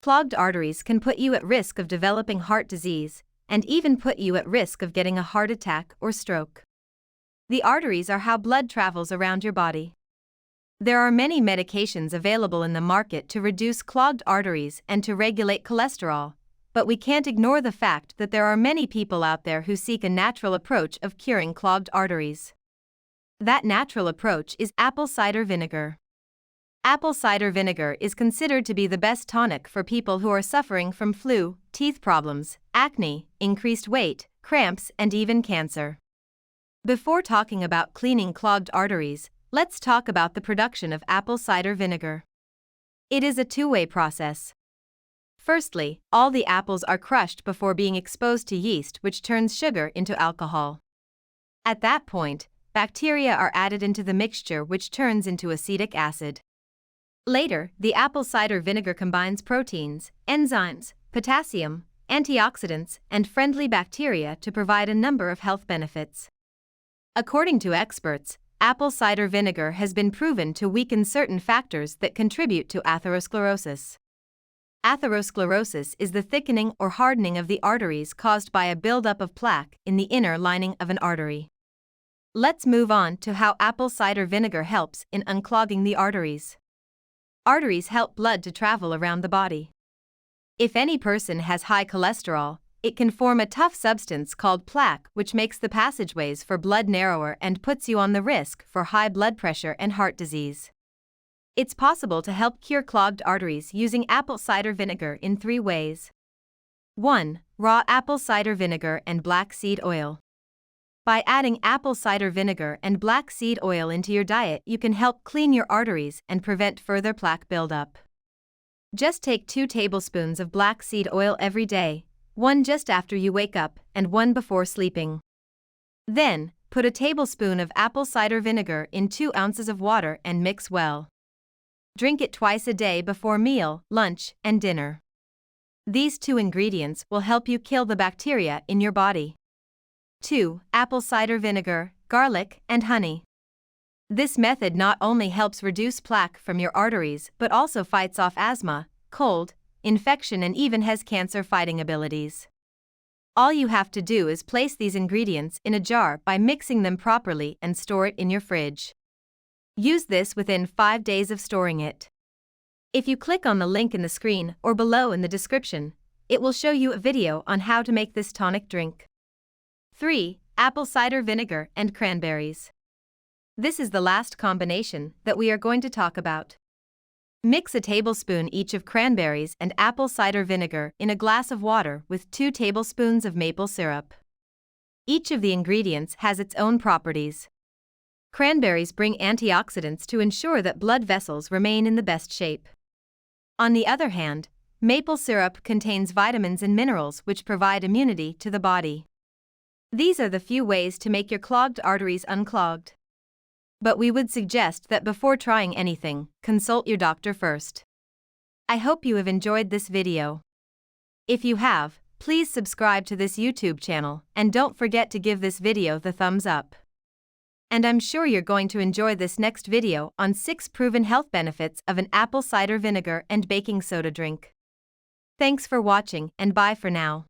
Clogged arteries can put you at risk of developing heart disease, and even put you at risk of getting a heart attack or stroke. The arteries are how blood travels around your body. There are many medications available in the market to reduce clogged arteries and to regulate cholesterol, but we can't ignore the fact that there are many people out there who seek a natural approach of curing clogged arteries. That natural approach is apple cider vinegar. Apple cider vinegar is considered to be the best tonic for people who are suffering from flu, teeth problems, acne, increased weight, cramps, and even cancer. Before talking about cleaning clogged arteries, let's talk about the production of apple cider vinegar. It is a two-way process. Firstly, all the apples are crushed before being exposed to yeast, which turns sugar into alcohol. At that point, bacteria are added into the mixture, which turns into acetic acid. Later, the apple cider vinegar combines proteins, enzymes, potassium, antioxidants, and friendly bacteria to provide a number of health benefits. According to experts, apple cider vinegar has been proven to weaken certain factors that contribute to atherosclerosis. Atherosclerosis is the thickening or hardening of the arteries caused by a buildup of plaque in the inner lining of an artery. Let's move on to how apple cider vinegar helps in unclogging the arteries. Arteries help blood to travel around the body. If any person has high cholesterol, it can form a tough substance called plaque, which makes the passageways for blood narrower and puts you on the risk for high blood pressure and heart disease. It's possible to help cure clogged arteries using apple cider vinegar in 3 ways. 1. Raw apple cider vinegar and black seed oil. By adding apple cider vinegar and black seed oil into your diet, you can help clean your arteries and prevent further plaque buildup. Just take 2 tablespoons of black seed oil every day, 1 just after you wake up and 1 before sleeping. Then, put a tablespoon of apple cider vinegar in 2 ounces of water and mix well. Drink it twice a day before meal, lunch, and dinner. These 2 ingredients will help you kill the bacteria in your body. 2. Apple cider vinegar, garlic, and honey. This method not only helps reduce plaque from your arteries but also fights off asthma, cold, infection, and even has cancer-fighting abilities. All you have to do is place these ingredients in a jar by mixing them properly and store it in your fridge. Use this within 5 days of storing it. If you click on the link in the screen or below in the description, it will show you a video on how to make this tonic drink. 3. Apple cider vinegar and cranberries. This is the last combination that we are going to talk about. Mix a tablespoon each of cranberries and apple cider vinegar in a glass of water with 2 tablespoons of maple syrup. Each of the ingredients has its own properties. Cranberries bring antioxidants to ensure that blood vessels remain in the best shape. On the other hand, maple syrup contains vitamins and minerals which provide immunity to the body. These are the few ways to make your clogged arteries unclogged. But we would suggest that before trying anything, consult your doctor first. I hope you have enjoyed this video. If you have, please subscribe to this YouTube channel and don't forget to give this video the thumbs up. And I'm sure you're going to enjoy this next video on 6 proven health benefits of an apple cider vinegar and baking soda drink. Thanks for watching and bye for now.